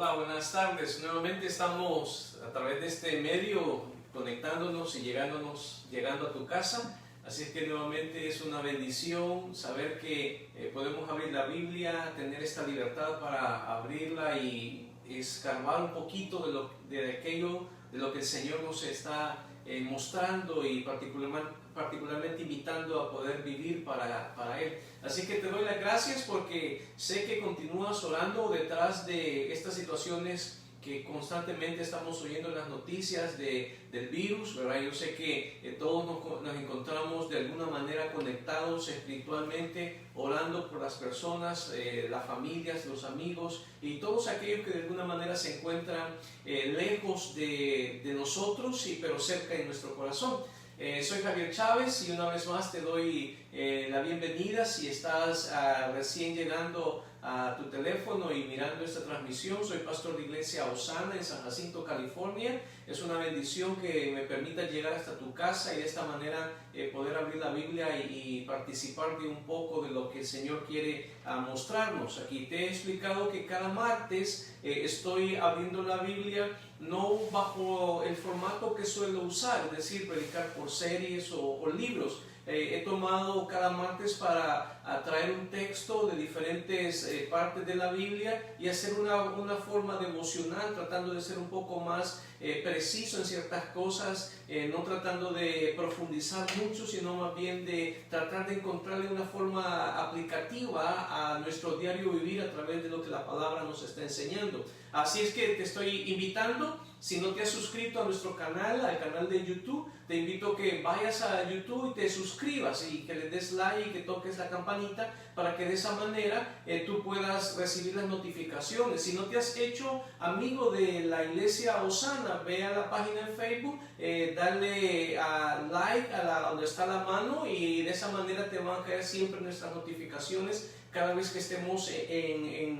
Hola, buenas tardes. Nuevamente estamos a través de este medio conectándonos y llegando a tu casa. Así es que nuevamente es una bendición saber que podemos abrir la Biblia, tener esta libertad para abrirla y escarbar un poquito de aquello de lo que el Señor nos está mostrando y particularmente invitando a poder vivir para Él. Así que te doy las gracias porque sé que continúas orando detrás de estas situaciones que constantemente estamos oyendo en las noticias del virus, ¿verdad? Yo sé que todos nos encontramos de alguna manera conectados espiritualmente, orando por las personas, las familias, los amigos y todos aquellos que de alguna manera se encuentran lejos de nosotros, pero cerca de nuestro corazón. Soy Javier Chávez y una vez más te doy la bienvenida si estás recién llegando a tu teléfono y mirando esta transmisión. Soy pastor de Iglesia Osana en San Jacinto, California. Es una bendición que me permita llegar hasta tu casa y de esta manera poder abrir la Biblia y participar de un poco de lo que el Señor quiere mostrarnos. Aquí te he explicado que cada martes estoy abriendo la Biblia no bajo el formato que suelo usar, es decir, predicar por series o libros. He tomado cada martes para traer un texto de diferentes partes de la Biblia y hacer una forma devocional, tratando de ser un poco más preciso en ciertas cosas, no tratando de profundizar mucho, sino más bien de tratar de encontrarle una forma aplicativa a nuestro diario vivir a través de lo que la palabra nos está enseñando. Así es que te estoy invitando, si no te has suscrito a nuestro canal, al canal de YouTube, te invito a que vayas a YouTube y te suscribas y que le des like y que toques la campanita para que de esa manera tú puedas recibir las notificaciones. Si no te has hecho amigo de la Iglesia Osana, ve a la página en Facebook, dale a like donde está la mano y de esa manera te van a caer siempre nuestras notificaciones cada vez que estemos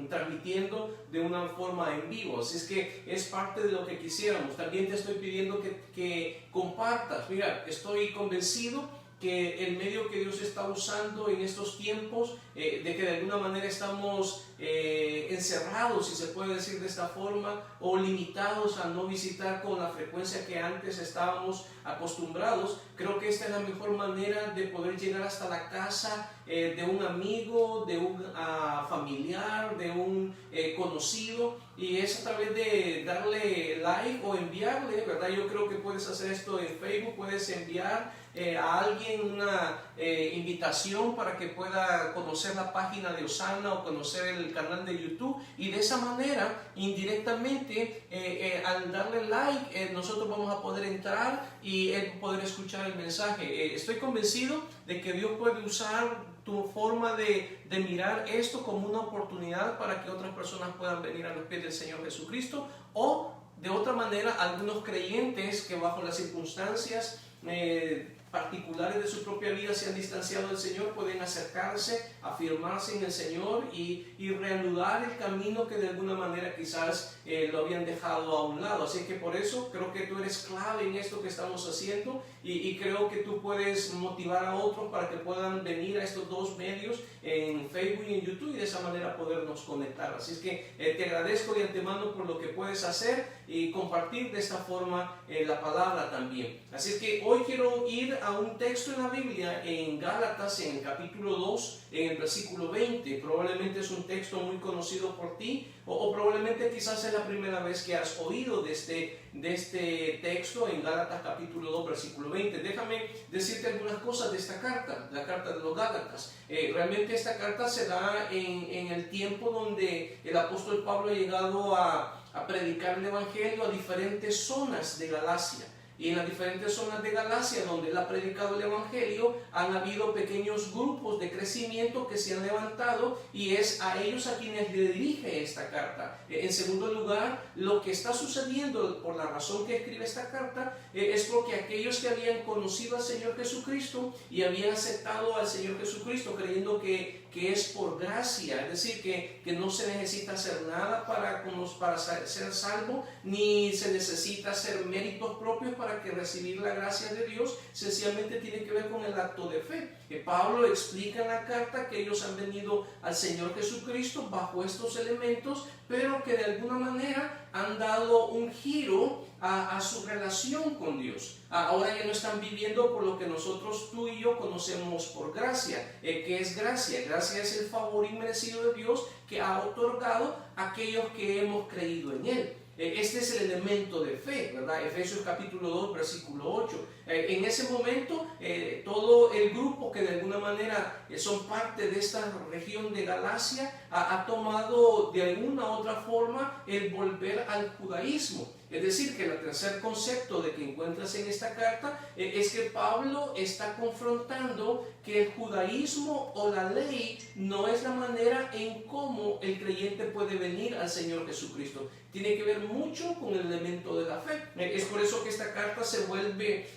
transmitiendo de una forma en vivo. Así es que es parte de lo que quisiéramos. También te estoy pidiendo que compartas. Mira, estoy convencido que el medio que Dios está usando en estos tiempos, de que de alguna manera estamos encerrados, si se puede decir de esta forma, o limitados a no visitar con la frecuencia que antes estábamos acostumbrados, creo que esta es la mejor manera de poder llegar hasta la casa de un amigo, de un familiar, de un conocido, y es a través de darle like o enviarle, ¿verdad? Yo creo que puedes hacer esto en Facebook, puedes enviar a alguien una invitación para que pueda conocer la página de Osana o conocer el canal de YouTube, y de esa manera indirectamente al darle like nosotros vamos a poder entrar y poder escuchar el mensaje. Estoy convencido de que Dios puede usar tu forma de mirar esto como una oportunidad para que otras personas puedan venir a los pies del Señor Jesucristo, o de otra manera algunos creyentes que bajo las circunstancias particulares de su propia vida se han distanciado del Señor pueden acercarse, afirmarse en el Señor y reanudar el camino que de alguna manera quizás lo habían dejado a un lado. Así que por eso creo que tú eres clave en esto que estamos haciendo y creo que tú puedes motivar a otros para que puedan venir a estos dos medios en Facebook y en YouTube y de esa manera podernos conectar. Así es que te agradezco de antemano por lo que puedes hacer y compartir de esta forma la palabra también. Así es que hoy quiero ir a un texto en la Biblia, en Gálatas, en el capítulo 2, en el versículo 20. Probablemente es un texto muy conocido por ti, o probablemente quizás es la primera vez que has oído de este texto en Gálatas capítulo 2, versículo 20. Déjame decirte algunas cosas de esta carta, la carta de los Gálatas. Realmente esta carta se da en el tiempo donde el apóstol Pablo ha llegado a predicar el Evangelio a diferentes zonas de Galacia. Y en las diferentes zonas de Galacia donde él ha predicado el Evangelio, han habido pequeños grupos de crecimiento que se han levantado y es a ellos a quienes le dirige esta carta. En segundo lugar, lo que está sucediendo por la razón que escribe esta carta es porque aquellos que habían conocido al Señor Jesucristo y habían aceptado al Señor Jesucristo creyendo que es por gracia, es decir, que no se necesita hacer nada para ser salvo, ni se necesita hacer méritos propios para que recibir la gracia de Dios, sencillamente tiene que ver con el acto de fe. Pablo explica en la carta que ellos han venido al Señor Jesucristo bajo estos elementos, pero que de alguna manera han dado un giro a su relación con Dios. Ahora ya no están viviendo por lo que nosotros, tú y yo, conocemos por gracia. ¿Qué es gracia? Gracia es el favor inmerecido de Dios que ha otorgado a aquellos que hemos creído en Él. Este es el elemento de fe, ¿verdad? Efesios capítulo 2, versículo 8. En ese momento, todo el grupo que de alguna manera son parte de esta región de Galacia ha tomado de alguna u otra forma el volver al judaísmo. Es decir, que el tercer concepto de que encuentras en esta carta es que Pablo está confrontando que el judaísmo o la ley no es la manera en cómo el creyente puede venir al Señor Jesucristo. Tiene que ver mucho con el elemento de la fe. Es por eso que esta carta se vuelve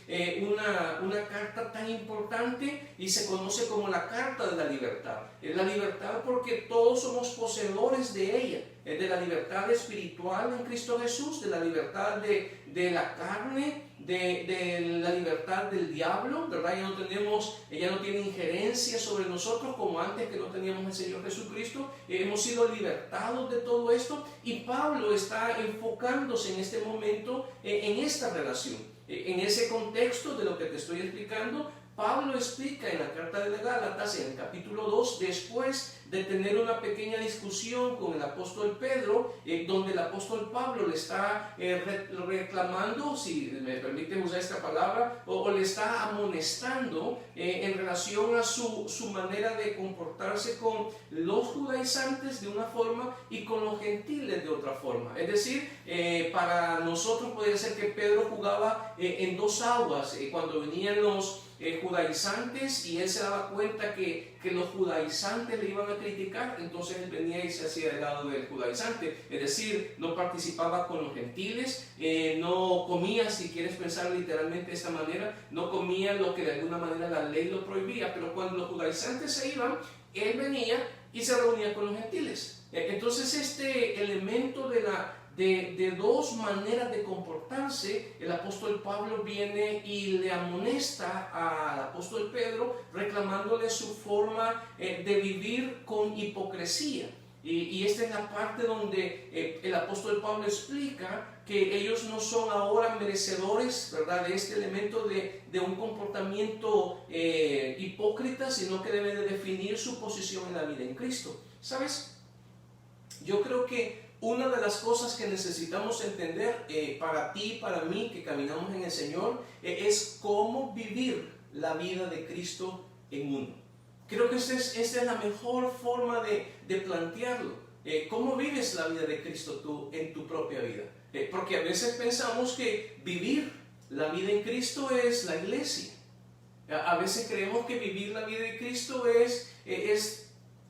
una carta tan importante y se conoce como la carta de la libertad. La libertad porque todos somos poseedores de ella. De la libertad espiritual en Cristo Jesús, de la libertad de la carne, de la libertad del diablo, ¿verdad? Ya no tiene injerencia sobre nosotros como antes que no teníamos al Señor Jesucristo. Hemos sido libertados de todo esto y Pablo está enfocándose en este momento en esta relación. En ese contexto de lo que te estoy explicando, Pablo explica en la carta de Gálatas, en el capítulo 2, después de tener una pequeña discusión con el apóstol Pedro, donde el apóstol Pablo le está reclamando, si me permite usar esta palabra, o le está amonestando en relación a su manera de comportarse con los judaizantes de una forma y con los gentiles de otra forma. Es decir, para nosotros podría ser que Pedro jugaba en dos aguas, cuando venían los judaizantes y él se daba cuenta que los judaizantes le iban a criticar, entonces él venía y se hacía del lado del judaizante, es decir, no participaba con los gentiles, no comía, si quieres pensar literalmente de esta manera, no comía lo que de alguna manera la ley lo prohibía, pero cuando los judaizantes se iban, él venía y se reunía con los gentiles. Entonces este elemento de dos maneras de comportarse, el apóstol Pablo viene y le amonesta al apóstol Pedro reclamándole su forma de vivir con hipocresía. Y esta es la parte donde el apóstol Pablo explica que ellos no son ahora merecedores, ¿verdad?, de este elemento de un comportamiento hipócrita, sino que deben de definir su posición en la vida en Cristo. ¿Sabes? Yo creo que una de las cosas que necesitamos entender para ti y para mí que caminamos en el Señor es cómo vivir la vida de Cristo en uno. Creo que esta es la mejor forma de plantearlo. ¿Cómo vives la vida de Cristo tú en tu propia vida? Porque a veces pensamos que vivir la vida en Cristo es la iglesia. A veces creemos que vivir la vida de Cristo es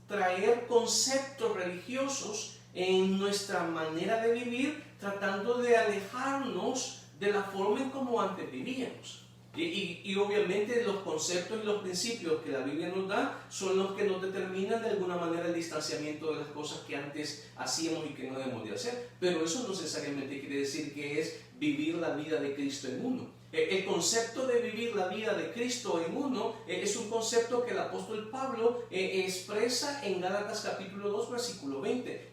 traer conceptos religiosos en nuestra manera de vivir, tratando de alejarnos de la forma en como antes vivíamos. Y obviamente los conceptos y los principios que la Biblia nos da son los que nos determinan de alguna manera el distanciamiento de las cosas que antes hacíamos y que no debemos de hacer. Pero eso no necesariamente quiere decir que es vivir la vida de Cristo en uno. El concepto de vivir la vida de Cristo en uno es un concepto que el apóstol Pablo expresa en Gálatas capítulo 2, versículo 20.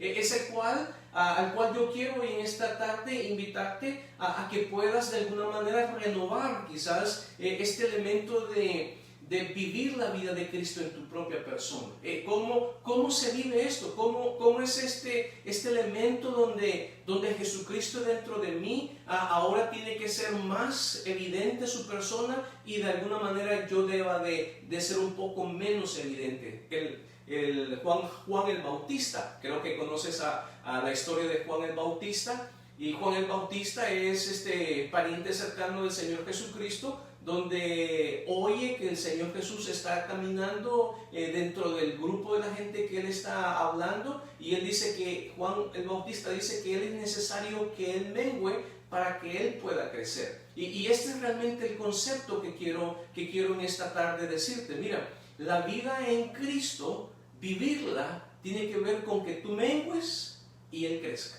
Al cual yo quiero en esta tarde invitarte a que puedas de alguna manera renovar quizás este elemento de vivir la vida de Cristo en tu propia persona. ¿Cómo se vive esto? ¿Cómo es este elemento donde Jesucristo dentro de mí ahora tiene que ser más evidente su persona y de alguna manera yo deba de ser un poco menos evidente? Juan el Bautista, creo que conoces a la historia de Juan el Bautista, y Juan el Bautista es pariente cercano del Señor Jesucristo, donde oye que el Señor Jesús está caminando dentro del grupo de la gente que él está hablando, y él dice que Juan el Bautista dice que él es necesario que él mengüe para que él pueda crecer. Y este es realmente el concepto que quiero en esta tarde decirte. Mira, la vida en Cristo, vivirla, tiene que ver con que tú mengues y él crezca.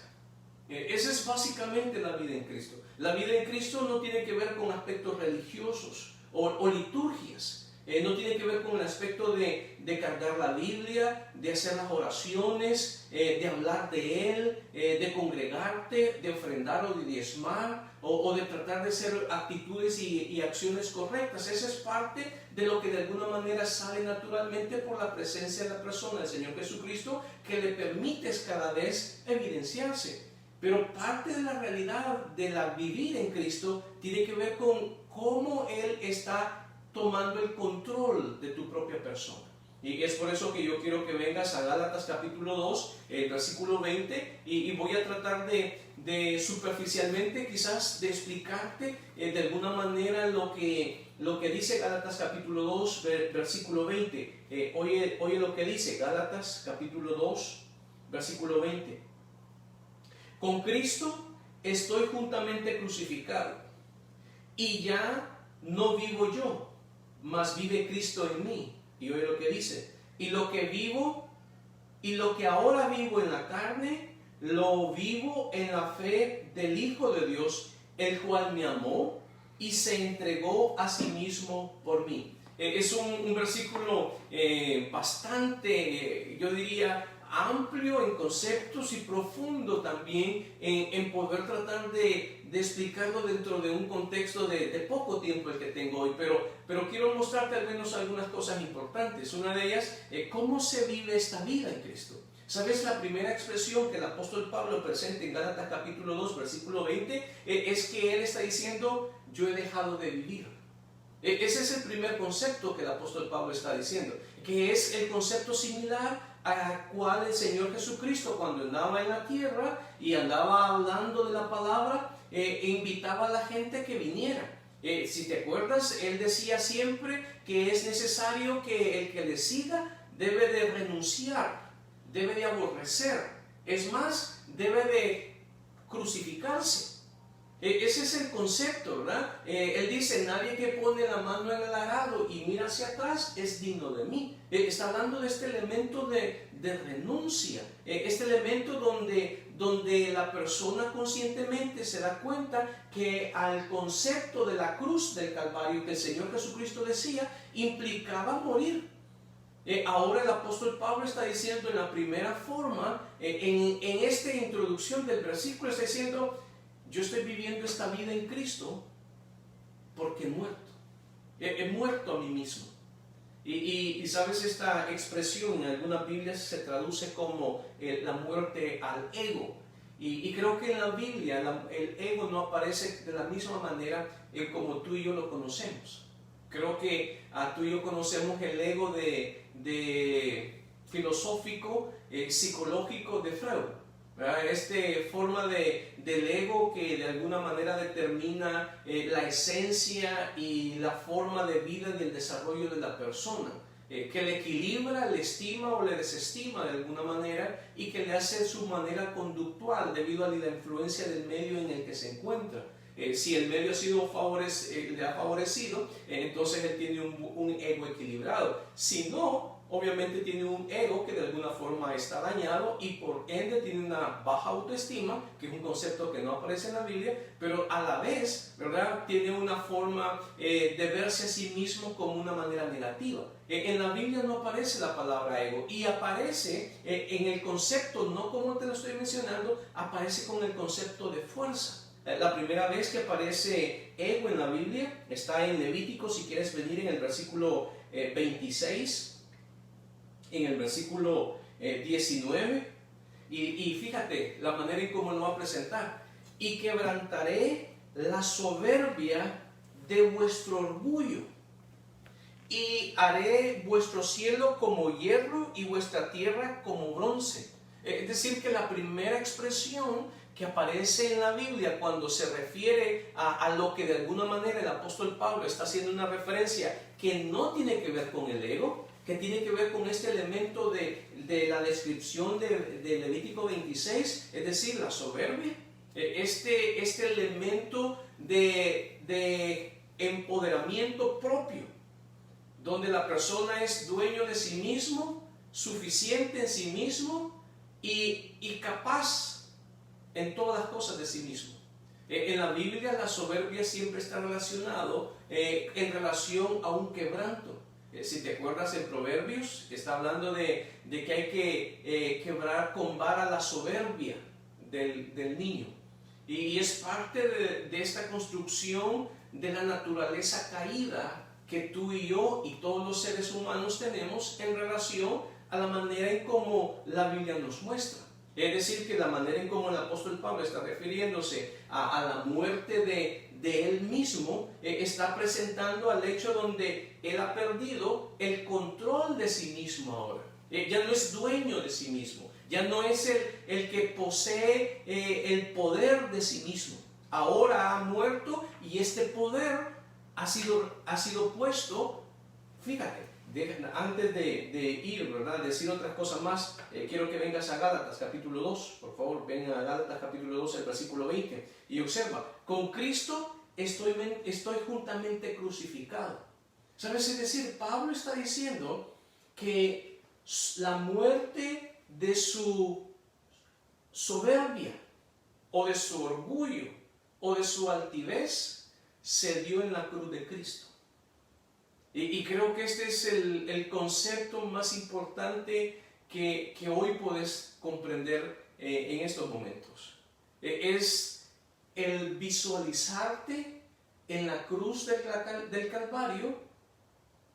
Esa es básicamente la vida en Cristo. La vida en Cristo no tiene que ver con aspectos religiosos o liturgias. No tiene que ver con el aspecto de cargar la Biblia, de hacer las oraciones, de hablar de Él, de congregarte, de ofrendar o de diezmar, o de tratar de hacer actitudes y acciones correctas. Esa es parte de lo que de alguna manera sale naturalmente por la presencia de la persona del Señor Jesucristo, que le permites cada vez evidenciarse. Pero parte de la realidad de la vivir en Cristo tiene que ver con cómo Él está tomando el control de tu propia persona. Y es por eso que yo quiero que vengas a Gálatas capítulo 2, versículo 20, y voy a tratar de superficialmente quizás de explicarte de alguna manera lo que dice Gálatas capítulo 2, versículo 20. Oye lo que dice Gálatas capítulo 2, versículo 20. Con Cristo estoy juntamente crucificado, y ya no vivo yo, mas vive Cristo en mí. Y oye lo que dice: y lo que ahora vivo en la carne, lo vivo en la fe del Hijo de Dios, el cual me amó y se entregó a sí mismo por mí. Es un versículo bastante, yo diría, amplio en conceptos y profundo también en poder tratar de explicarlo dentro de un contexto de poco tiempo el que tengo hoy, pero quiero mostrarte al menos algunas cosas importantes. Una de ellas, cómo se vive esta vida en Cristo. ¿Sabes? La primera expresión que el apóstol Pablo presenta en Gálatas capítulo 2, versículo 20, es que él está diciendo: yo he dejado de vivir. Ese es el primer concepto que el apóstol Pablo está diciendo, que es el concepto similar a cual el Señor Jesucristo, cuando andaba en la tierra y andaba hablando de la palabra, invitaba a la gente que viniera. Si te acuerdas, él decía siempre que es necesario que el que le siga debe de renunciar, debe de aborrecer, es más, debe de crucificarse. Ese es el concepto, ¿verdad? Él dice: nadie que pone la mano en el arado y mira hacia atrás es digno de mí. Está hablando de este elemento de renuncia, este elemento donde la persona conscientemente se da cuenta que al concepto de la cruz del Calvario que el Señor Jesucristo decía, implicaba morir. Ahora el apóstol Pablo está diciendo en la primera forma, en esta introducción del versículo, está diciendo: yo estoy viviendo esta vida en Cristo porque he muerto. He muerto a mí mismo. Y sabes, esta expresión en algunas Biblias se traduce como la muerte al ego. Y creo que en la Biblia el ego no aparece de la misma manera como tú y yo lo conocemos. Creo que tú y yo conocemos el ego de filosófico, psicológico de Freud. Esta forma del ego que de alguna manera determina la esencia y la forma de vida y el desarrollo de la persona, que le equilibra, le estima o le desestima de alguna manera y que le hace su manera conductual debido a la influencia del medio en el que se encuentra. Si el medio le ha favorecido, entonces él tiene un ego equilibrado. Si no, obviamente tiene un ego que de alguna forma está dañado y por ende tiene una baja autoestima, que es un concepto que no aparece en la Biblia, pero a la vez, ¿verdad?, tiene una forma de verse a sí mismo como una manera negativa. En la Biblia no aparece la palabra ego y aparece en el concepto, no como te lo estoy mencionando, aparece con el concepto de fuerza. La primera vez que aparece ego en la Biblia está en Levítico, si quieres venir, en el versículo 26, en el versículo 19, y fíjate la manera en cómo lo va a presentar: y quebrantaré la soberbia de vuestro orgullo, y haré vuestro cielo como hierro y vuestra tierra como bronce. Es decir, que la primera expresión que aparece en la Biblia cuando se refiere a lo que de alguna manera el apóstol Pablo está haciendo una referencia que no tiene que ver con el ego, que tiene que ver con este elemento de la descripción de Levítico 26, es decir, la soberbia, este elemento de empoderamiento propio, donde la persona es dueño de sí mismo, suficiente en sí mismo y capaz en todas las cosas de sí mismo. En la Biblia la soberbia siempre está relacionado en relación a un quebranto. Si te acuerdas en Proverbios, está hablando de que hay que quebrar con vara la soberbia del niño. Y es parte de esta construcción de la naturaleza caída que tú y yo y todos los seres humanos tenemos en relación a la manera en cómo la Biblia nos muestra. Es decir, que la manera en cómo el apóstol Pablo está refiriéndose a la muerte de él mismo, está presentando al hecho donde él ha perdido el control de sí mismo ahora. Ya no es dueño de sí mismo, ya no es el que posee el poder de sí mismo. Ahora ha muerto y este poder ha sido puesto, fíjate. Antes de ir, ¿verdad?, decir otras cosas más, quiero que vengas a Gálatas capítulo 2, por favor, vengan a Gálatas capítulo 2, el versículo 20, y observa, con Cristo estoy juntamente crucificado. ¿Sabes? Es decir, Pablo está diciendo que la muerte de su soberbia, o de su orgullo, o de su altivez, se dio en la cruz de Cristo. Y creo que este es el concepto más importante que hoy puedes comprender en estos momentos. Es el visualizarte en la cruz del Calvario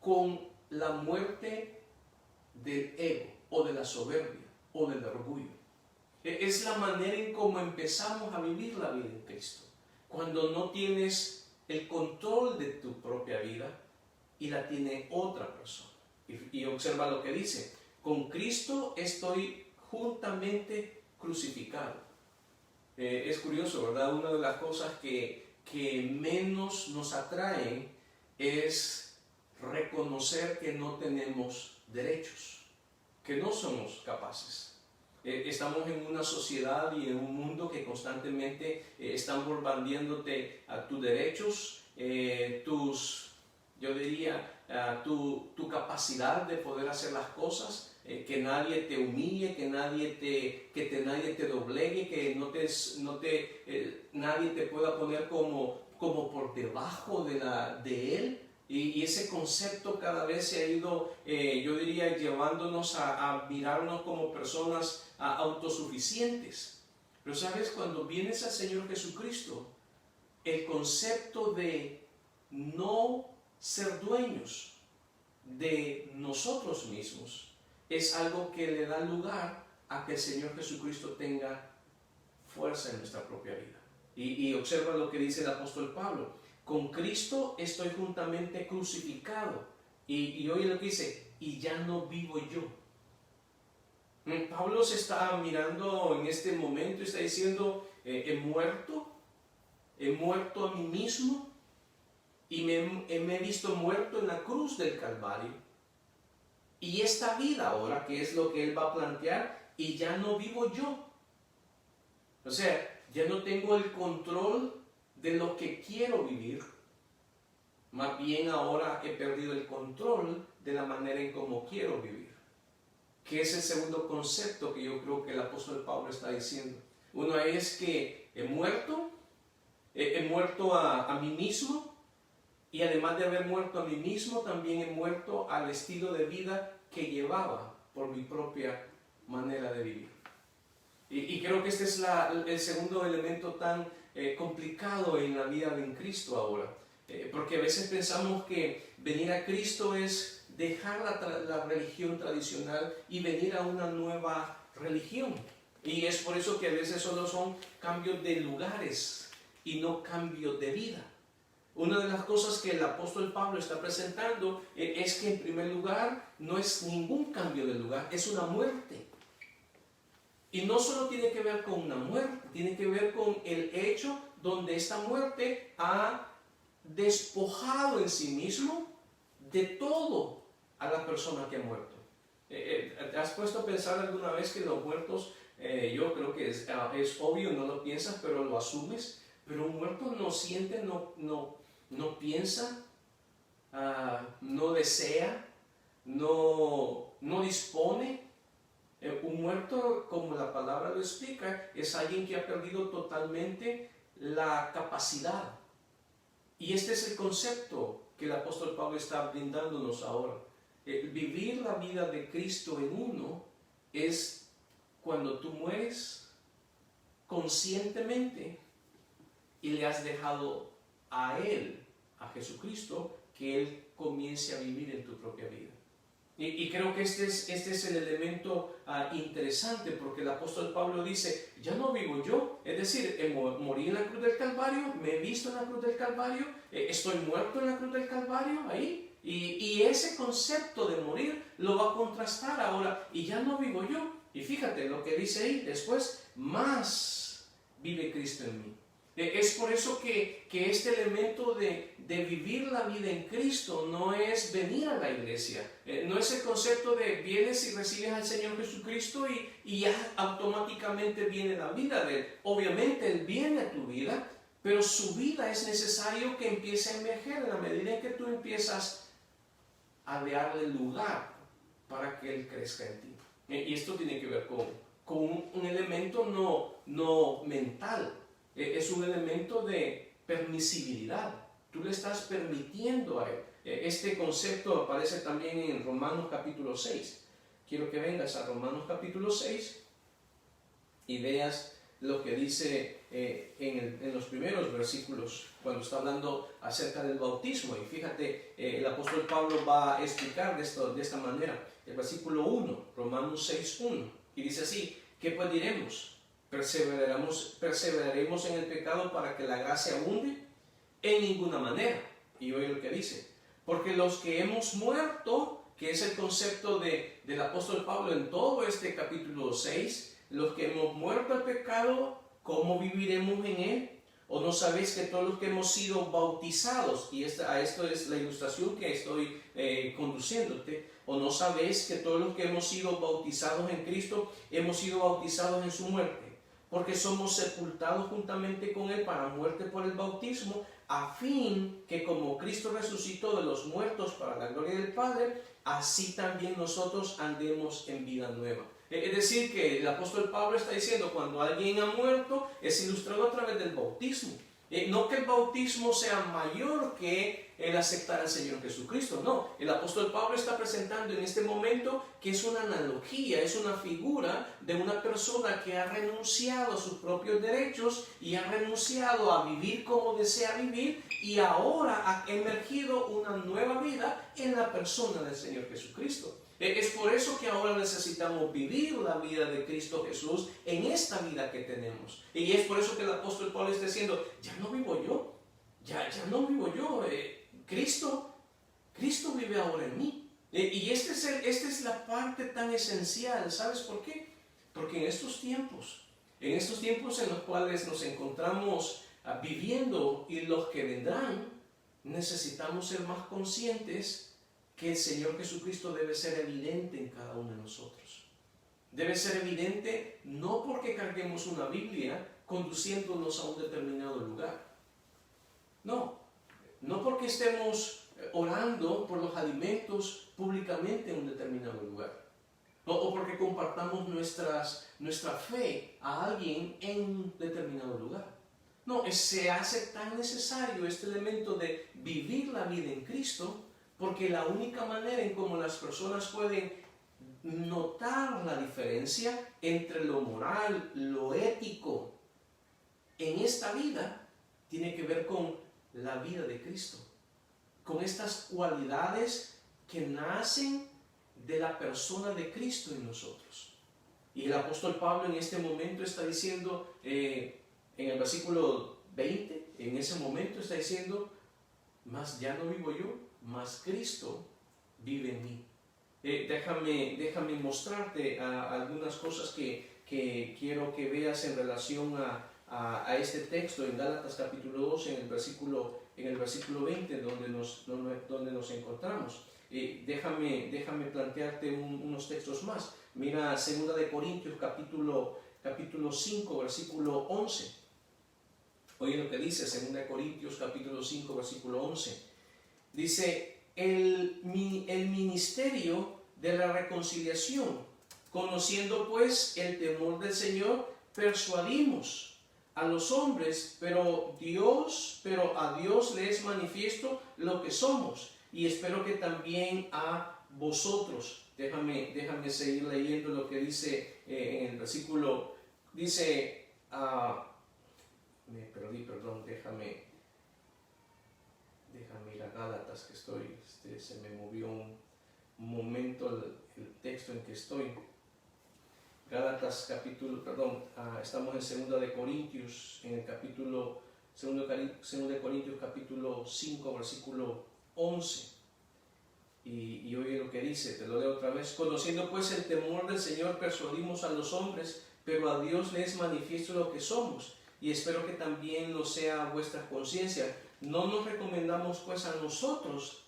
con la muerte del ego, o de la soberbia, o del orgullo. Es la manera en cómo empezamos a vivir la vida en Cristo. Cuando no tienes el control de tu propia vida, y la tiene otra persona. Y observa lo que dice: con Cristo estoy juntamente crucificado. Es curioso, ¿verdad? Una de las cosas que menos nos atraen es reconocer que no tenemos derechos, que no somos capaces. Estamos en una sociedad y en un mundo que constantemente están bombardeándote a tus derechos, yo diría, tu capacidad de poder hacer las cosas, que nadie te humille, que nadie te doblegue, que nadie te pueda poner como por debajo de él. Y ese concepto cada vez se ha ido, yo diría, llevándonos a mirarnos como personas autosuficientes. Pero sabes, cuando vienes al Señor Jesucristo, el concepto de no ser dueños de nosotros mismos es algo que le da lugar a que el Señor Jesucristo tenga fuerza en nuestra propia vida. Y observa lo que dice el apóstol Pablo: con Cristo estoy juntamente crucificado. Y oye lo que dice: y ya no vivo yo. Pablo se está mirando en este momento y está diciendo: he muerto a mí mismo, y me he visto muerto en la cruz del Calvario. Y esta vida ahora, que es lo que él va a plantear, y ya no vivo yo. O sea, ya no tengo el control de lo que quiero vivir. Más bien ahora he perdido el control de la manera en cómo quiero vivir. Que es el segundo concepto que yo creo que el apóstol Pablo está diciendo. Uno es que he muerto a mí mismo. Y además de haber muerto a mí mismo, también he muerto al estilo de vida que llevaba por mi propia manera de vivir. Y creo que este es el segundo elemento tan complicado en la vida de Cristo ahora. Porque a veces pensamos que venir a Cristo es dejar la religión tradicional y venir a una nueva religión. Y es por eso que a veces solo son cambios de lugares y no cambios de vida. Una de las cosas que el apóstol Pablo está presentando es que en primer lugar no es ningún cambio de lugar, es una muerte. Y no solo tiene que ver con una muerte, tiene que ver con el hecho donde esta muerte ha despojado en sí mismo de todo a la persona que ha muerto. ¿Te has puesto a pensar alguna vez que los muertos, yo creo que es obvio, no lo piensas, pero lo asumes, pero un muerto no siente, no piensa, no desea, no dispone? Un muerto, como la palabra lo explica, es alguien que ha perdido totalmente la capacidad. Y este es el concepto que el apóstol Pablo está brindándonos ahora. Vivir la vida de Cristo en uno es cuando tú mueres conscientemente y le has dejado a Él, a Jesucristo, que Él comience a vivir en tu propia vida. Y creo que este es el elemento interesante, porque el apóstol Pablo dice, ya no vivo yo, es decir, morí en la cruz del Calvario, me he visto en la cruz del Calvario, estoy muerto en la cruz del Calvario, ahí, y ese concepto de morir lo va a contrastar ahora, y ya no vivo yo. Y fíjate lo que dice ahí, después, más vive Cristo en mí. Es por eso que este elemento de vivir la vida en Cristo no es venir a la iglesia, no es el concepto de vienes y recibes al Señor Jesucristo y ya automáticamente viene la vida de Él. Obviamente Él viene a tu vida, pero su vida es necesario que empiece a emerger en la medida en que tú empiezas a darle lugar para que Él crezca en ti. Y esto tiene que ver con un elemento no mental. Es un elemento de permisibilidad. Tú le estás permitiendo a Él. Este concepto aparece también en Romanos capítulo 6. Quiero que vengas a Romanos capítulo 6 y veas lo que dice en los primeros versículos, cuando está hablando acerca del bautismo. Y fíjate, el apóstol Pablo va a explicar de esta manera. El versículo 1, Romanos 6:1, y dice así, ¿qué pues diremos? ¿Perseveraremos en el pecado para que la gracia abunde? En ninguna manera. Y oye lo que dice, porque los que hemos muerto, que es el concepto del apóstol Pablo en todo este capítulo 6, los que hemos muerto al pecado, ¿cómo viviremos en él? ¿O no sabéis que todos los que hemos sido bautizados, y a esto es la ilustración que estoy conduciéndote, o no sabéis que todos los que hemos sido bautizados en Cristo, hemos sido bautizados en su muerte? Porque somos sepultados juntamente con Él para muerte por el bautismo, a fin que como Cristo resucitó de los muertos para la gloria del Padre, así también nosotros andemos en vida nueva. Es decir, que el apóstol Pablo está diciendo, cuando alguien ha muerto, es ilustrado a través del bautismo. No que el bautismo sea mayor que el aceptar al Señor Jesucristo, no. El apóstol Pablo está presentando en este momento que es una analogía, es una figura de una persona que ha renunciado a sus propios derechos y ha renunciado a vivir como desea vivir, y ahora ha emergido una nueva vida en la persona del Señor Jesucristo. Es por eso que ahora necesitamos vivir la vida de Cristo Jesús en esta vida que tenemos. Y es por eso que el apóstol Pablo está diciendo, ya no vivo yo, ya no vivo yo, Cristo vive ahora en mí. Y esta es la parte tan esencial, ¿sabes por qué? Porque en estos tiempos en los cuales nos encontramos viviendo y los que vendrán, necesitamos ser más conscientes que el Señor Jesucristo debe ser evidente en cada uno de nosotros. Debe ser evidente no porque carguemos una Biblia conduciéndonos a un determinado lugar. No porque estemos orando por los alimentos públicamente en un determinado lugar. O porque compartamos nuestra fe a alguien en un determinado lugar. No, se hace tan necesario este elemento de vivir la vida en Cristo, porque la única manera en cómo las personas pueden notar la diferencia entre lo moral, lo ético en esta vida, tiene que ver con la vida de Cristo, con estas cualidades que nacen de la persona de Cristo en nosotros. Y el apóstol Pablo en este momento está diciendo, en el versículo 20, en ese momento está diciendo, mas ya no vivo yo, mas Cristo vive en mí. Déjame mostrarte algunas cosas que quiero que veas en relación a este texto en Gálatas capítulo 2, en el versículo 20, donde nos encontramos. Déjame plantearte unos textos más. Mira 2 de Corintios capítulo 5, versículo 11. Oye lo que dice 2 de Corintios capítulo 5, versículo 11. Dice, el ministerio de la reconciliación, conociendo pues el temor del Señor, persuadimos a los hombres, pero a Dios le es manifiesto lo que somos, y espero que también a vosotros. Déjame seguir leyendo lo que dice en el versículo. Dice, me perdí, perdón, déjame ir a Gálatas, que estoy, se me movió un momento el texto en que estoy. Gálatas capítulo, perdón, estamos en 2 de Corintios, en el capítulo, 2 de Corintios capítulo 5, versículo 11. Y oye lo que dice, te lo leo otra vez. Conociendo pues el temor del Señor, persuadimos a los hombres, pero a Dios le es manifiesto lo que somos, y espero que también lo sea vuestra conciencia. No nos recomendamos pues a nosotros,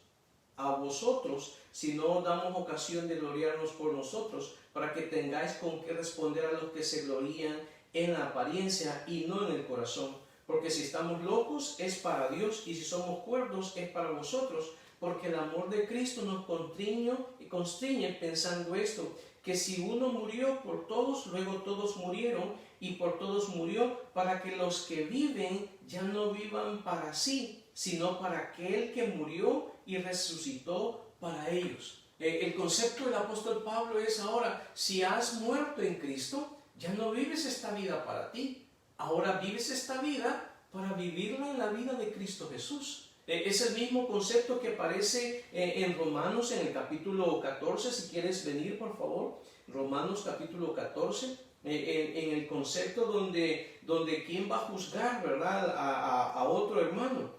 a vosotros, sino damos ocasión de gloriarnos por nosotros, para que tengáis con qué responder a los que se glorían en la apariencia y no en el corazón. Porque si estamos locos es para Dios, y si somos cuerdos es para vosotros, porque el amor de Cristo nos constriñe pensando esto, que si uno murió por todos, luego todos murieron, y por todos murió, para que los que viven ya no vivan para sí, sino para aquel que murió y resucitó para ellos. El concepto del apóstol Pablo es ahora, si has muerto en Cristo, ya no vives esta vida para ti, ahora vives esta vida para vivirla en la vida de Cristo Jesús. Es el mismo concepto que aparece en Romanos en el capítulo 14, si quieres venir por favor, Romanos capítulo 14, en el concepto donde quién va a juzgar, ¿verdad?, a otro hermano.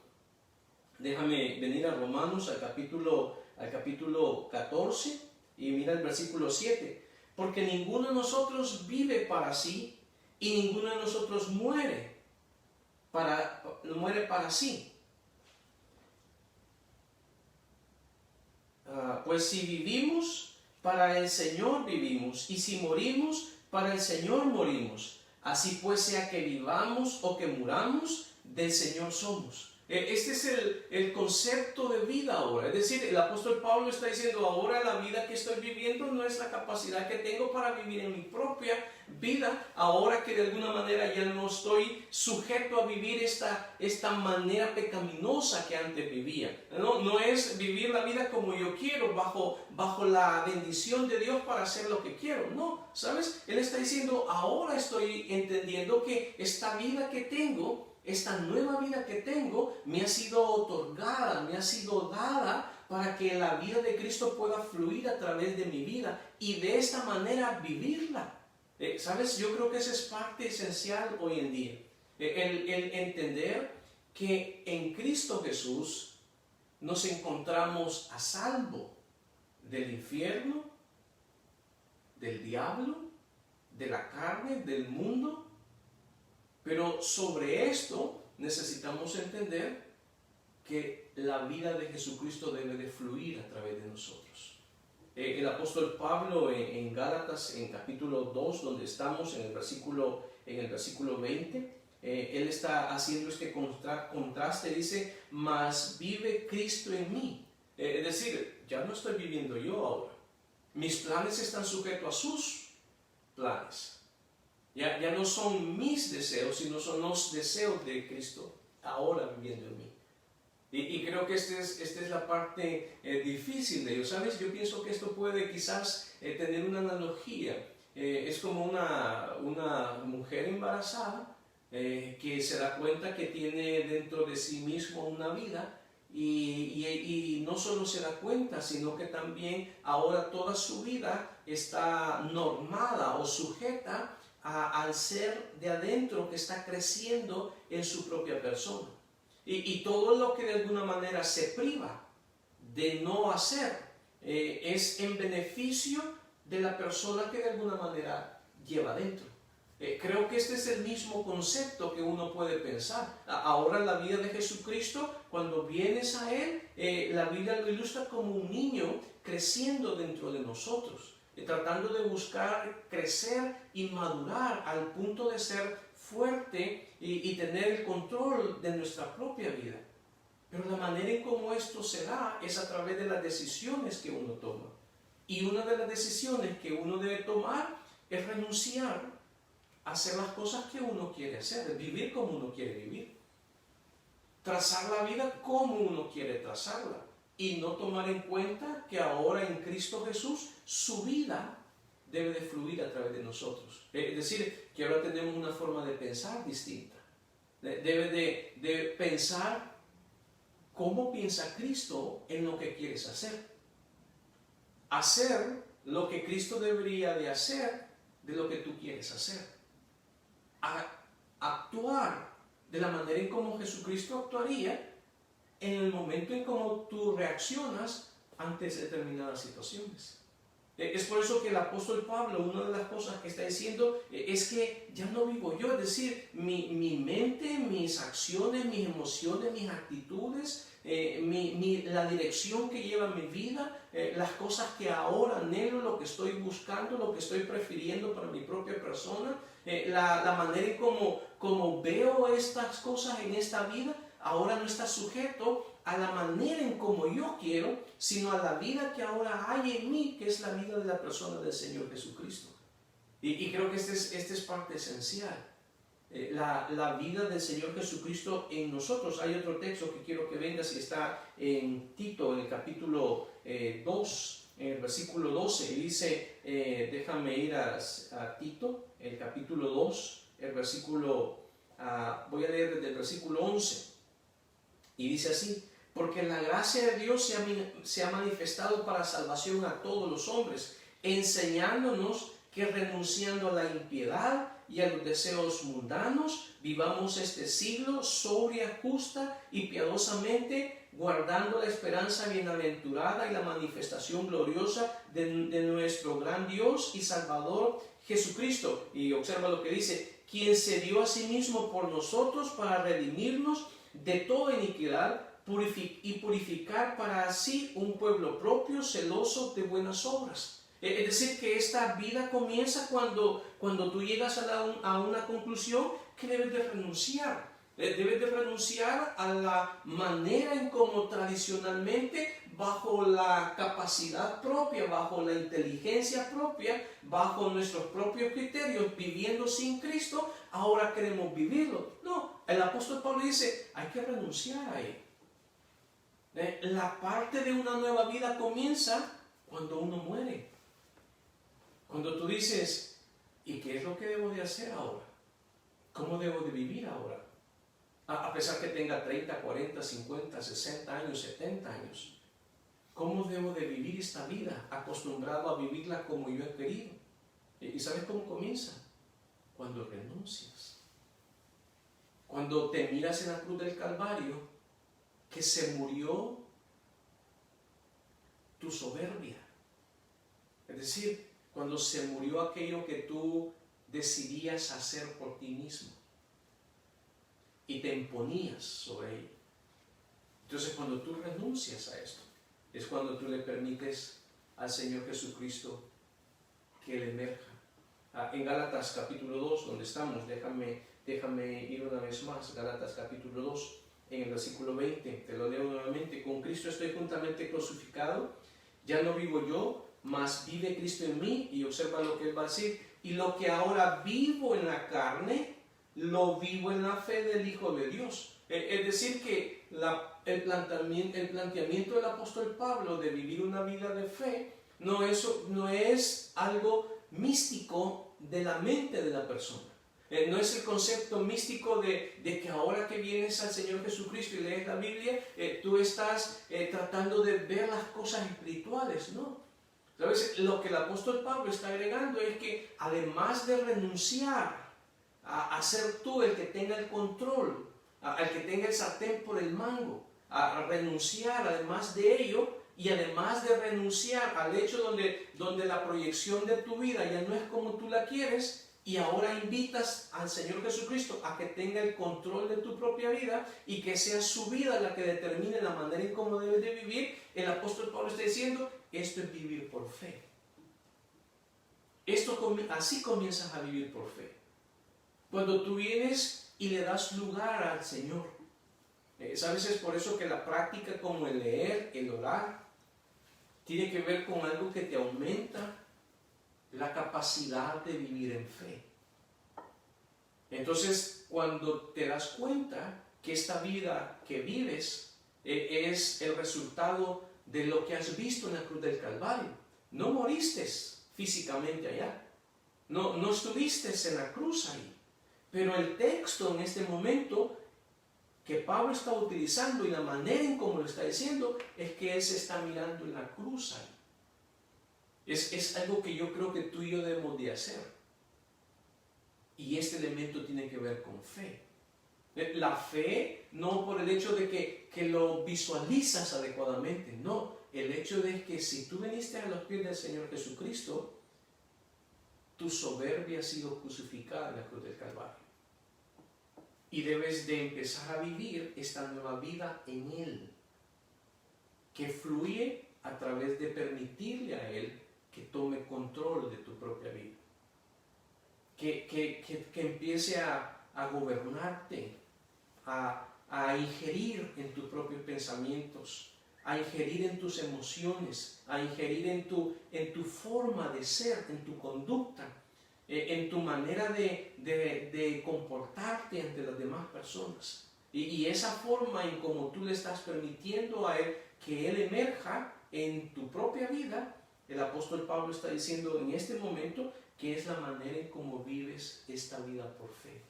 Déjame venir a Romanos al capítulo 14 y mira el versículo 7. Porque ninguno de nosotros vive para sí y ninguno de nosotros muere para sí. Pues si vivimos, para el Señor vivimos, y si morimos, para el Señor morimos. Así pues, sea que vivamos o que muramos, del Señor somos. Este es el concepto de vida ahora. Es decir, el apóstol Pablo está diciendo, ahora la vida que estoy viviendo no es la capacidad que tengo para vivir en mi propia vida, ahora que de alguna manera ya no estoy sujeto a vivir esta manera pecaminosa que antes vivía. No es vivir la vida como yo quiero, bajo la bendición de Dios para hacer lo que quiero. No, ¿sabes? Él está diciendo, ahora estoy entendiendo que esta vida que tengo, esta nueva vida que tengo, me ha sido otorgada, me ha sido dada para que la vida de Cristo pueda fluir a través de mi vida y de esta manera vivirla. ¿Sabes? Yo creo que esa es parte esencial hoy en día. El entender que en Cristo Jesús nos encontramos a salvo del infierno, del diablo, de la carne, del mundo. Pero sobre esto necesitamos entender que la vida de Jesucristo debe de fluir a través de nosotros. El apóstol Pablo en Gálatas, en capítulo 2, donde estamos, en el versículo 20, él está haciendo este contraste, dice, mas vive Cristo en mí. Es decir, ya no estoy viviendo yo ahora. Mis planes están sujetos a sus planes. Ya no son mis deseos, sino son los deseos de Cristo ahora viviendo en mí. Y creo que esta es la parte difícil de ello. ¿Sabes? Yo pienso que esto puede quizás tener una analogía. Es como una mujer embarazada que se da cuenta que tiene dentro de sí mismo una vida y no solo se da cuenta, sino que también ahora toda su vida está normada o sujeta al ser de adentro que está creciendo en su propia persona. Y todo lo que de alguna manera se priva de no hacer es en beneficio de la persona que de alguna manera lleva dentro. Creo que este es el mismo concepto que uno puede pensar. Ahora la vida de Jesucristo, cuando vienes a Él, la Biblia lo ilustra como un niño creciendo dentro de nosotros, tratando de buscar crecer y madurar al punto de ser fuerte y tener el control de nuestra propia vida. Pero la manera en cómo esto se da es a través de las decisiones que uno toma. Y una de las decisiones que uno debe tomar es renunciar a hacer las cosas que uno quiere hacer, vivir como uno quiere vivir, trazar la vida como uno quiere trazarla. y no tomar en cuenta que ahora en Cristo Jesús su vida debe de fluir a través de nosotros. Es decir, que ahora tenemos una forma de pensar distinta. Debe de pensar cómo piensa Cristo en lo que quieres hacer. Hacer lo que Cristo debería de hacer de lo que tú quieres hacer. Actuar de la manera en cómo Jesucristo actuaría en el momento en cómo tú reaccionas ante determinadas situaciones. Es por eso que el apóstol Pablo, una de las cosas que está diciendo es que ya no vivo yo, es decir, mi mente, mis acciones, mis emociones, mis actitudes, la dirección que lleva mi vida, las cosas que ahora anhelo, lo que estoy buscando, lo que estoy prefiriendo para mi propia persona, la manera en cómo veo estas cosas en esta vida, ahora no está sujeto a la manera en como yo quiero, sino a la vida que ahora hay en mí, que es la vida de la persona del Señor Jesucristo. Y creo que esta es parte esencial. La vida del Señor Jesucristo en nosotros. Hay otro texto que quiero que venga, si está en Tito, en el capítulo 2, en el versículo 12, y dice, déjame ir a Tito, el capítulo 2, el versículo, voy a leer desde el versículo 11, y dice así: porque la gracia de Dios se ha manifestado para salvación a todos los hombres, enseñándonos que renunciando a la impiedad y a los deseos mundanos, vivamos este siglo sobria, justa y piadosamente, guardando la esperanza bienaventurada y la manifestación gloriosa de nuestro gran Dios y Salvador Jesucristo. Y observa lo que dice: quien se dio a sí mismo por nosotros para redimirnos de toda iniquidad y purificar para sí un pueblo propio, celoso de buenas obras. Es decir, que esta vida comienza cuando tú llegas a una conclusión que debes de renunciar. Debes de renunciar a la manera en cómo tradicionalmente, bajo la capacidad propia, bajo la inteligencia propia, bajo nuestros propios criterios, viviendo sin Cristo, ahora queremos vivirlo. No, el apóstol Pablo dice, hay que renunciar a él. La parte de una nueva vida comienza cuando uno muere. Cuando tú dices, ¿y qué es lo que debo de hacer ahora? ¿Cómo debo de vivir ahora? A pesar que tenga 30, 40, 50, 60 años, 70 años. ¿Cómo debo de vivir esta vida? Acostumbrado a vivirla como yo he querido. ¿Y sabes cómo comienza? Cuando renuncias. Cuando te miras en la cruz del Calvario, que se murió tu soberbia. Es decir, cuando se murió aquello que tú decidías hacer por ti mismo y te imponías sobre ello. Entonces, cuando tú renuncias a esto, es cuando tú le permites al Señor Jesucristo que Él emerja. En Gálatas capítulo 2, donde estamos, déjame ir una vez más. Gálatas capítulo 2, en el versículo 20, te lo leo nuevamente: con Cristo estoy juntamente crucificado, ya no vivo yo, mas vive Cristo en mí. Y observa lo que Él va a decir: y lo que ahora vivo en la carne, lo vivo en la fe del Hijo de Dios. Es decir, que el planteamiento del apóstol Pablo de vivir una vida de fe no es algo místico de la mente de la persona. No es el concepto místico de que ahora que vienes al Señor Jesucristo y lees la Biblia, tú estás tratando de ver las cosas espirituales, ¿no? ¿Sabes? Lo que el apóstol Pablo está agregando es que además de renunciar a ser tú el que tenga el control, al que tenga el sartén por el mango, a renunciar además de ello, y además de renunciar al hecho donde la proyección de tu vida ya no es como tú la quieres, y ahora invitas al Señor Jesucristo a que tenga el control de tu propia vida y que sea su vida la que determine la manera en cómo debes de vivir. El apóstol Pablo está diciendo, esto es vivir por fe. Así comienzas a vivir por fe. Cuando tú vienes y le das lugar al Señor. ¿Sabes? Es por eso que la práctica como el leer, el orar, tiene que ver con algo que te aumenta la capacidad de vivir en fe. Entonces, cuando te das cuenta que esta vida que vives es el resultado de lo que has visto en la cruz del Calvario. No moriste físicamente allá, no estuviste en la cruz ahí, pero el texto en este momento que Pablo está utilizando y la manera en cómo lo está diciendo es que él se está mirando en la cruz ahí. Es algo que yo creo que tú y yo debemos de hacer. Y este elemento tiene que ver con fe. La fe no por el hecho de que lo visualizas adecuadamente, no. El hecho de que si tú viniste a los pies del Señor Jesucristo, tu soberbia ha sido crucificada en la cruz del Calvario. Y debes de empezar a vivir esta nueva vida en Él, que fluye a través de permitirle a Él que tome control de tu propia vida. Que empiece a gobernarte, a ingerir en tus propios pensamientos, a ingerir en tus emociones, a ingerir en tu forma de ser, en tu conducta, en tu manera de comportarte ante las demás personas. Y esa forma en cómo tú le estás permitiendo a Él que Él emerja en tu propia vida, el apóstol Pablo está diciendo en este momento que es la manera en cómo vives esta vida por fe.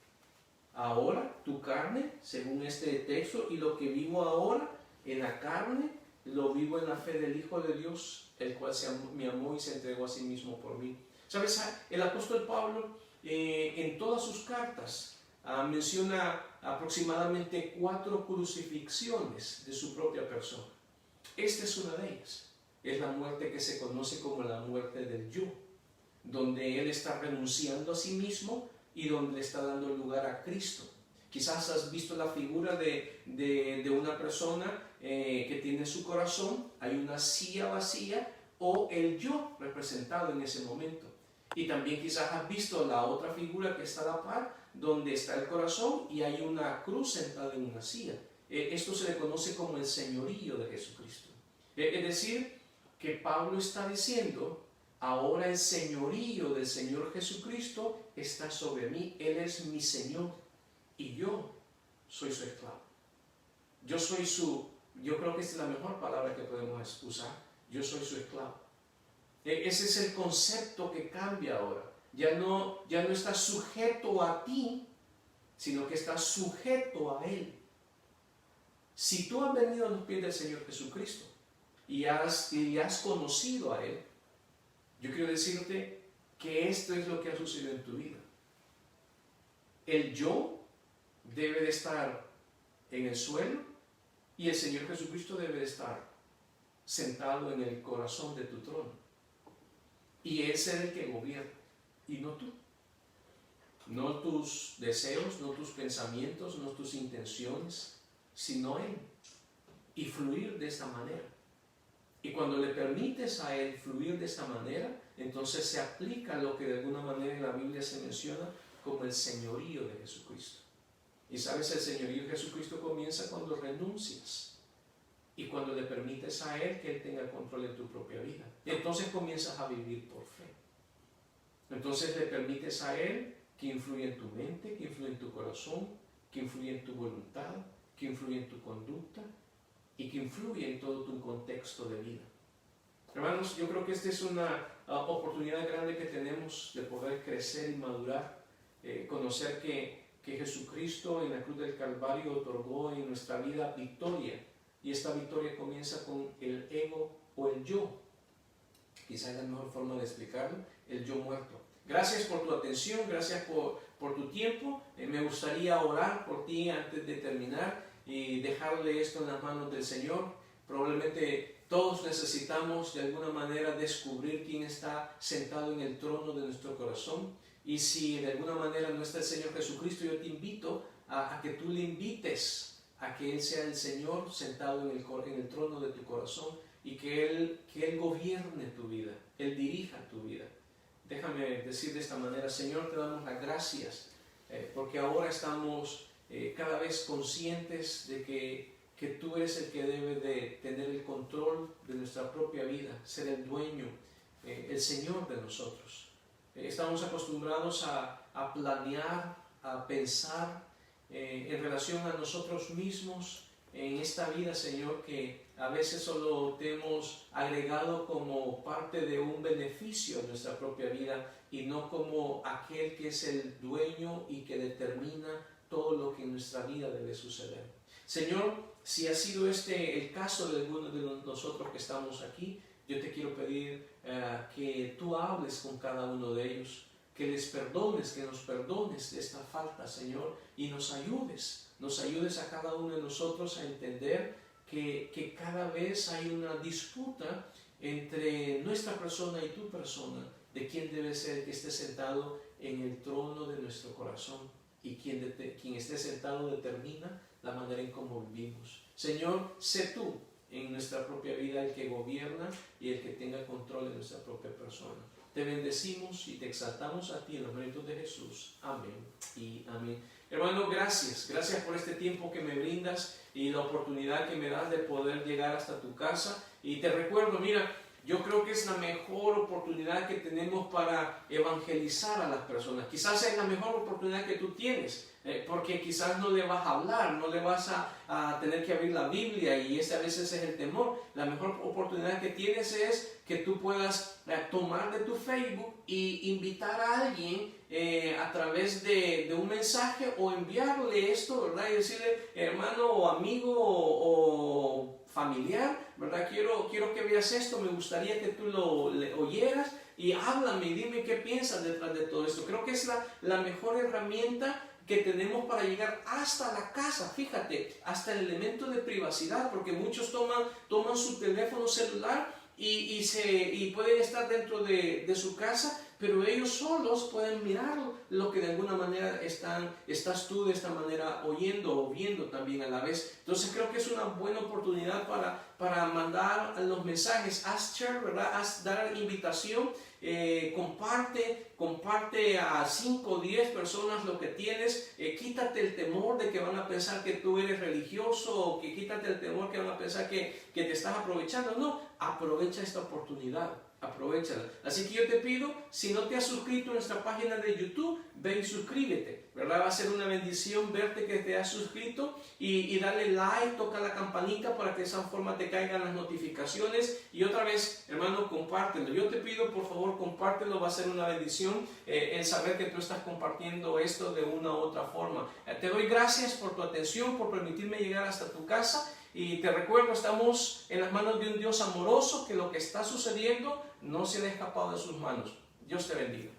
Ahora, tu carne, según este texto, y lo que vivo ahora en la carne, lo vivo en la fe del Hijo de Dios, el cual me amó y se entregó a sí mismo por mí. ¿Sabes? El apóstol Pablo en todas sus cartas menciona aproximadamente 4 crucifixiones de su propia persona. Esta es una de ellas. Es la muerte que se conoce como la muerte del yo, donde él está renunciando a sí mismo y donde le está dando lugar a Cristo. Quizás has visto la figura de una persona que tiene su corazón, hay una silla vacía o el yo representado en ese momento. Y también quizás has visto la otra figura que está a la par, donde está el corazón y hay una cruz sentada en una silla. Esto se le conoce como el señorío de Jesucristo. Es decir, que Pablo está diciendo, ahora el señorío del Señor Jesucristo está sobre mí. Él es mi Señor y yo soy su esclavo. Yo creo que esta es la mejor palabra que podemos usar. Yo soy su esclavo. Ese es el concepto que cambia ahora. Ya no está sujeto a ti, sino que está sujeto a Él. Si tú has venido a los pies del Señor Jesucristo y has conocido a Él, yo quiero decirte que esto es lo que ha sucedido en tu vida. El yo debe de estar en el suelo y el Señor Jesucristo debe de estar sentado en el corazón de tu trono. Y Él será el que gobierna, y no tú. No tus deseos, no tus pensamientos, no tus intenciones, sino Él. Y fluir de esta manera. Y cuando le permites a Él fluir de esta manera, entonces se aplica lo que de alguna manera en la Biblia se menciona como el señorío de Jesucristo. Y sabes, el señorío de Jesucristo comienza cuando renuncias. Y cuando le permites a Él que Él tenga control de tu propia vida. Entonces comienzas a vivir por fe. Entonces le permites a Él que influya en tu mente, que influya en tu corazón, que influya en tu voluntad, que influya en tu conducta y que influya en todo tu contexto de vida. Hermanos, yo creo que esta es una oportunidad grande que tenemos de poder crecer y madurar, conocer que Jesucristo en la cruz del Calvario otorgó en nuestra vida victoria. Y esta victoria comienza con el ego o el yo. Quizás es la mejor forma de explicarlo, el yo muerto. Gracias por tu atención, gracias por tu tiempo. Me gustaría orar por ti antes de terminar y dejarle esto en las manos del Señor. Probablemente todos necesitamos de alguna manera descubrir quién está sentado en el trono de nuestro corazón. Y si de alguna manera no está el Señor Jesucristo, yo te invito a que tú le invites a que Él sea el Señor sentado en el trono de tu corazón y que Él gobierne tu vida, Él dirija tu vida. Déjame decir de esta manera, Señor, te damos las gracias porque ahora estamos cada vez conscientes de que tú eres el que debe de tener el control de nuestra propia vida, ser el dueño, el Señor de nosotros. Estamos acostumbrados a planear, a pensar, en relación a nosotros mismos en esta vida, Señor, que a veces solo te hemos agregado como parte de un beneficio en nuestra propia vida y no como aquel que es el dueño y que determina todo lo que en nuestra vida debe suceder. Señor, si ha sido este el caso de algunos de nosotros que estamos aquí, yo te quiero pedir que tú hables con cada uno de ellos, que les perdones, que nos perdones de esta falta, Señor, y nos ayudes a cada uno de nosotros a entender que cada vez hay una disputa entre nuestra persona y tu persona, de quién debe ser el que esté sentado en el trono de nuestro corazón, y quien esté sentado determina la manera en cómo vivimos. Señor, sé tú en nuestra propia vida el que gobierna y el que tenga control de nuestra propia persona. Te bendecimos y te exaltamos a ti en los méritos de Jesús. Amén y amén. Hermano, gracias por este tiempo que me brindas y la oportunidad que me das de poder llegar hasta tu casa. Y te recuerdo, mira, yo creo que es la mejor oportunidad que tenemos para evangelizar a las personas. Quizás es la mejor oportunidad que tú tienes, porque quizás no le vas a hablar, no le vas a tener que abrir la Biblia, y ese a veces es el temor. La mejor oportunidad que tienes es que tú puedas tomar de tu Facebook y invitar a alguien a través de un mensaje, o enviarle esto, ¿verdad? Y decirle, hermano o amigo o familiar, ¿verdad? Quiero que veas esto, me gustaría que tú lo oyeras, y háblame y dime qué piensas detrás de todo esto. Creo que es la mejor herramienta que tenemos para llegar hasta la casa. Fíjate, hasta el elemento de privacidad, porque muchos toman su teléfono celular y pueden estar dentro de su casa, pero ellos solos pueden mirar lo que de alguna manera estás tú de esta manera oyendo o viendo también a la vez. Entonces creo que es una buena oportunidad para mandar los mensajes. Haz share, ¿verdad? Haz dar invitación, comparte a 5 o 10 personas lo que tienes. Quítate el temor de que van a pensar que tú eres religioso, o que quítate el temor que van a pensar que te estás aprovechando. No, aprovecha esta oportunidad. Aprovechala. Así que yo te pido, si no te has suscrito a nuestra página de YouTube, ven y suscríbete, ¿verdad? Va a ser una bendición verte que te has suscrito, y dale like, toca la campanita para que de esa forma te caigan las notificaciones. Y otra vez, hermano, compártelo. Yo te pido, por favor, compártelo. Va a ser una bendición el saber que tú estás compartiendo esto de una u otra forma. Te doy gracias por tu atención, por permitirme llegar hasta tu casa. Y te recuerdo, estamos en las manos de un Dios amoroso, que lo que está sucediendo no se ha escapado de sus manos. Dios te bendiga.